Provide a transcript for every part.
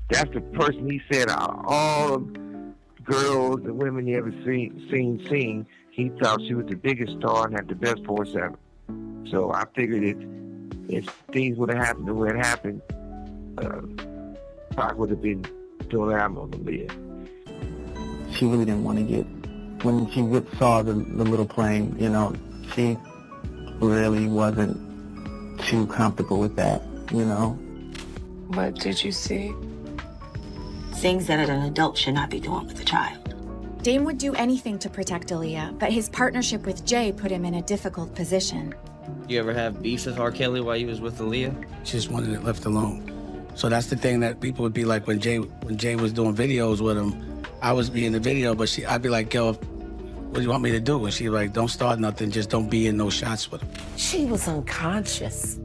That's the person he said out of all the girls and women he ever seen, he thought she was the biggest star and had the best voice ever. So I figured if things would have happened the way it happened, Pac would have been doing an album on Aaliyah. She really didn't want to get, when she saw the little plane, you know, she really wasn't too comfortable with that, you know. What did you see? Things that an adult should not be doing with a child. Dame would do anything to protect Aaliyah, but his partnership with Jay put him in a difficult position. You ever have beef with R. Kelly while you was with Aaliyah? She just wanted it left alone. So that's the thing that people would be like when Jay was doing videos with him, I was be in the video, but I'd be like, yo, what do you want me to do? And she'd be like, don't start nothing, just don't be in no shots with him. She was unconscious.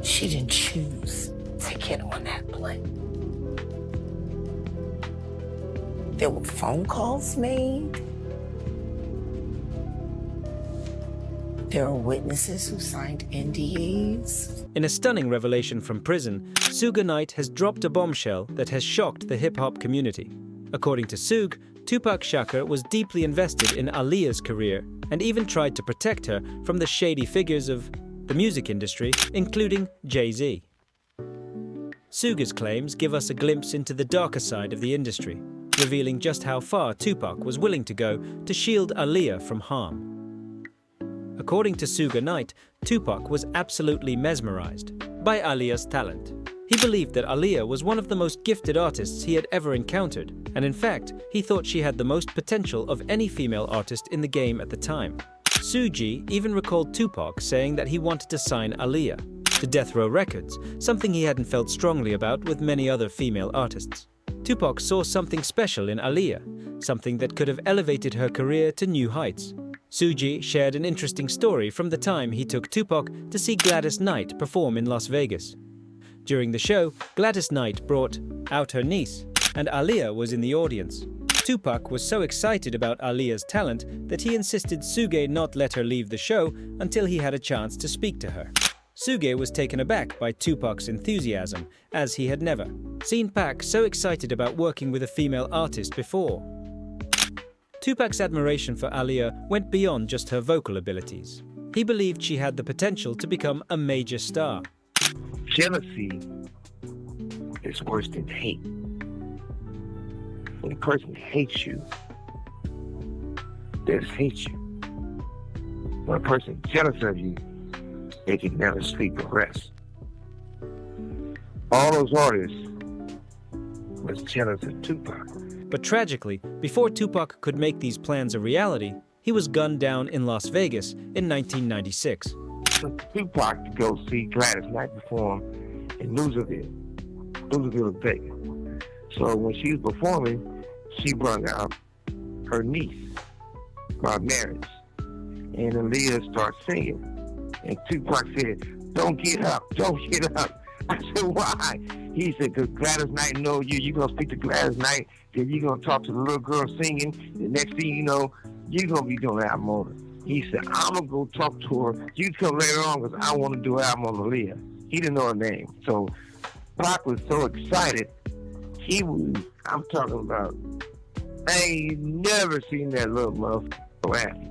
She didn't choose to get on that plane. There were phone calls made. There are witnesses who signed NDAs. In a stunning revelation from prison, Suge Knight has dropped a bombshell that has shocked the hip-hop community. According to Suge, Tupac Shakur was deeply invested in Aaliyah's career and even tried to protect her from the shady figures of the music industry, including Jay-Z. Suge's claims give us a glimpse into the darker side of the industry, revealing just how far Tupac was willing to go to shield Aaliyah from harm. According to Suge Knight, Tupac was absolutely mesmerized by Aaliyah's talent. He believed that Aaliyah was one of the most gifted artists he had ever encountered, and in fact, he thought she had the most potential of any female artist in the game at the time. Suge even recalled Tupac saying that he wanted to sign Aaliyah to Death Row Records, something he hadn't felt strongly about with many other female artists. Tupac saw something special in Aaliyah, something that could have elevated her career to new heights. Suge shared an interesting story from the time he took Tupac to see Gladys Knight perform in Las Vegas. During the show, Gladys Knight brought out her niece, and Aaliyah was in the audience. Tupac was so excited about Aaliyah's talent that he insisted Suge not let her leave the show until he had a chance to speak to her. Suge was taken aback by Tupac's enthusiasm, as he had never seen Pac so excited about working with a female artist before. Tupac's admiration for Aaliyah went beyond just her vocal abilities. He believed she had the potential to become a major star. Jealousy is worse than hate. When a person hates you, they just hate you. When a person is jealous of you, they can never sleep or rest. All those artists was jealous of Tupac. But tragically, before Tupac could make these plans a reality, he was gunned down in Las Vegas in 1996. Tupac to go see Gladys Knight perform in Louisville, Vegas. So when she was performing, she brought out her niece about marriage. And Aaliyah started singing. And Tupac said, don't get up. I said, why? He said, because Gladys Knight knows you. You're going to speak to Gladys Knight. Then you're going to talk to the little girl singing. The next thing you know, you're going to be doing an album on her. He said, I'm going to go talk to her. You come later on because I want to do an album on Aaliyah. He didn't know her name. So Pac was so excited. I'm talking about, I ain't never seen that little motherfucker happy.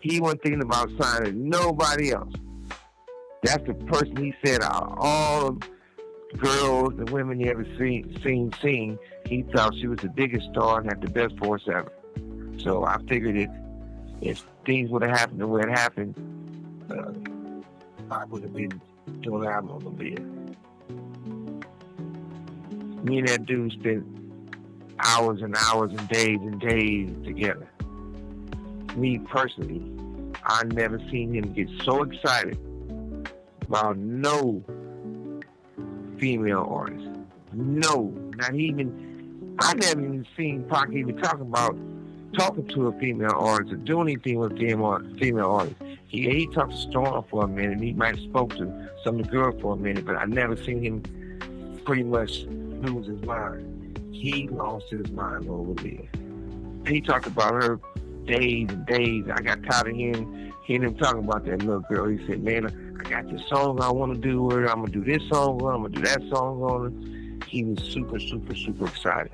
He wasn't thinking about signing nobody else. That's the person he said out of all the girls and women he ever seen, he thought she was the biggest star and had the best voice ever. So I figured if things would have happened the way it happened, I would have been doing an album on Aaliyah. Me and that dude spent hours and hours and days together. Me personally, I never seen him get so excited about no female artist. No, not even, I never even seen Pac even talking to a female artist or do anything with a female artist. He talked to Storm for a minute, he might have spoke to some of the girls for a minute, but I never seen him pretty much lose his mind. He lost his mind over there. He talked about her days and days. I got tired of hearing him talking about that little girl. He said, man, I got this song I want to do with her. I'm going to do this song with her. I'm going to do that song on her. He was super, super, super excited.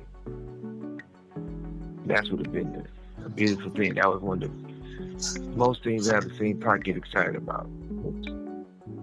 That's what it been a beautiful thing. That was one of the most things I've ever seen Pac get excited about.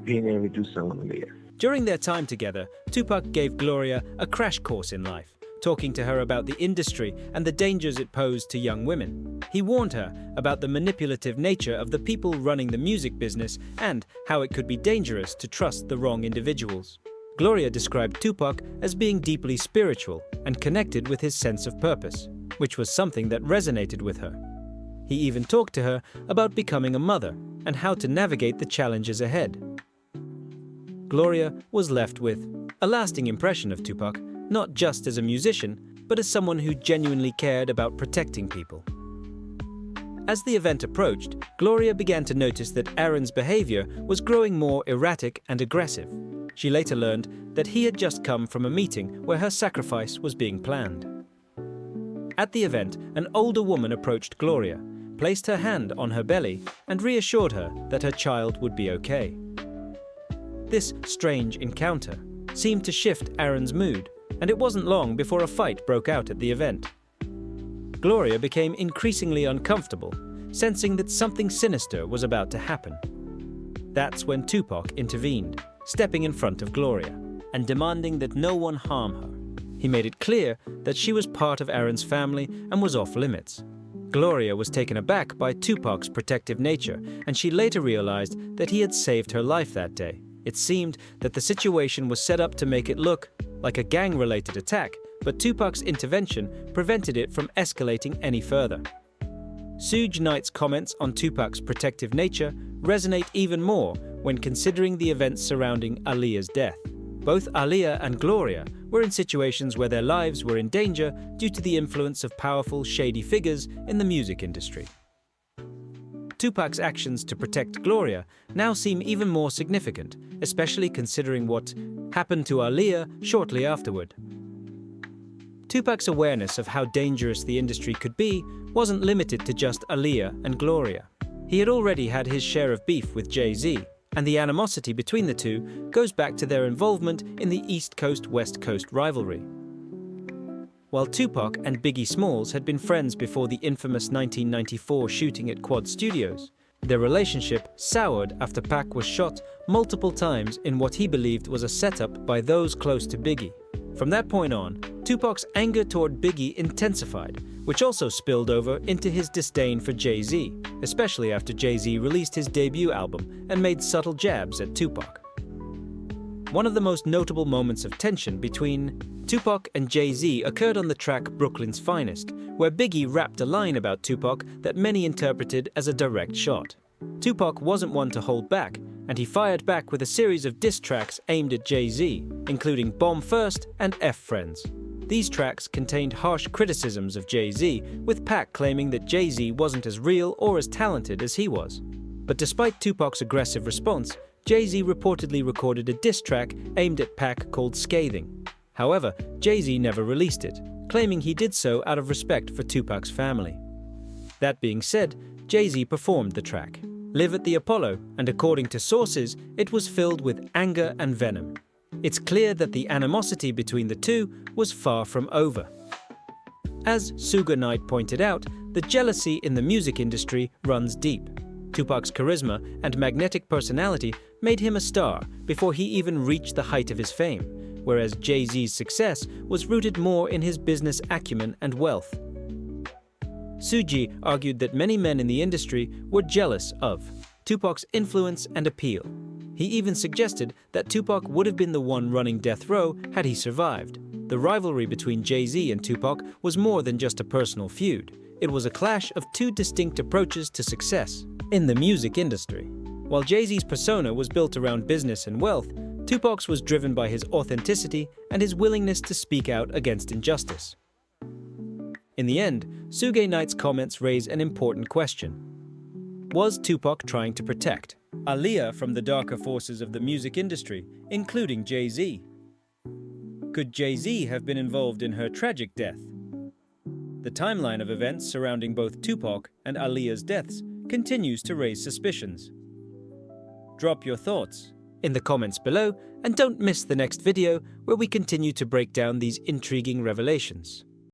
Being able to do something with Aaliyah. During their time together, Tupac gave Gloria a crash course in life, talking to her about the industry and the dangers it posed to young women. He warned her about the manipulative nature of the people running the music business and how it could be dangerous to trust the wrong individuals. Gloria described Tupac as being deeply spiritual and connected with his sense of purpose, which was something that resonated with her. He even talked to her about becoming a mother and how to navigate the challenges ahead. Gloria was left with a lasting impression of Tupac, not just as a musician, but as someone who genuinely cared about protecting people. As the event approached, Gloria began to notice that Aaron's behavior was growing more erratic and aggressive. She later learned that he had just come from a meeting where her sacrifice was being planned. At the event, an older woman approached Gloria, placed her hand on her belly, and reassured her that her child would be okay. This strange encounter seemed to shift Aaron's mood, and it wasn't long before a fight broke out at the event. Gloria became increasingly uncomfortable, sensing that something sinister was about to happen. That's when Tupac intervened, stepping in front of Gloria and demanding that no one harm her. He made it clear that she was part of Aaron's family and was off limits. Gloria was taken aback by Tupac's protective nature, and she later realized that he had saved her life that day. It seemed that the situation was set up to make it look like a gang-related attack, but Tupac's intervention prevented it from escalating any further. Suge Knight's comments on Tupac's protective nature resonate even more when considering the events surrounding Aaliyah's death. Both Aaliyah and Gloria were in situations where their lives were in danger due to the influence of powerful, shady figures in the music industry. Tupac's actions to protect Gloria now seem even more significant, especially considering what happened to Aaliyah shortly afterward. Tupac's awareness of how dangerous the industry could be wasn't limited to just Aaliyah and Gloria. He had already had his share of beef with Jay-Z, and the animosity between the two goes back to their involvement in the East Coast-West Coast rivalry. While Tupac and Biggie Smalls had been friends before the infamous 1994 shooting at Quad Studios, their relationship soured after Pac was shot multiple times in what he believed was a setup by those close to Biggie. From that point on, Tupac's anger toward Biggie intensified, which also spilled over into his disdain for Jay-Z, especially after Jay-Z released his debut album and made subtle jabs at Tupac. One of the most notable moments of tension between Tupac and Jay-Z occurred on the track Brooklyn's Finest, where Biggie rapped a line about Tupac that many interpreted as a direct shot. Tupac wasn't one to hold back, and he fired back with a series of diss tracks aimed at Jay-Z, including Bomb First and F Friends. These tracks contained harsh criticisms of Jay-Z, with Pac claiming that Jay-Z wasn't as real or as talented as he was. But despite Tupac's aggressive response, Jay-Z reportedly recorded a diss track aimed at Pac called Scathing. However, Jay-Z never released it, claiming he did so out of respect for Tupac's family. That being said, Jay-Z performed the track, Live at the Apollo, and according to sources, it was filled with anger and venom. It's clear that the animosity between the two was far from over. As Suge Knight pointed out, the jealousy in the music industry runs deep. Tupac's charisma and magnetic personality made him a star before he even reached the height of his fame, whereas Jay-Z's success was rooted more in his business acumen and wealth. Suge argued that many men in the industry were jealous of Tupac's influence and appeal. He even suggested that Tupac would have been the one running death row had he survived. The rivalry between Jay-Z and Tupac was more than just a personal feud. It was a clash of two distinct approaches to success in the music industry. While Jay-Z's persona was built around business and wealth, Tupac's was driven by his authenticity and his willingness to speak out against injustice. In the end, Suge Knight's comments raise an important question. Was Tupac trying to protect Aaliyah from the darker forces of the music industry, including Jay-Z? Could Jay-Z have been involved in her tragic death? The timeline of events surrounding both Tupac and Aaliyah's deaths continues to raise suspicions. Drop your thoughts in the comments below, and don't miss the next video where we continue to break down these intriguing revelations.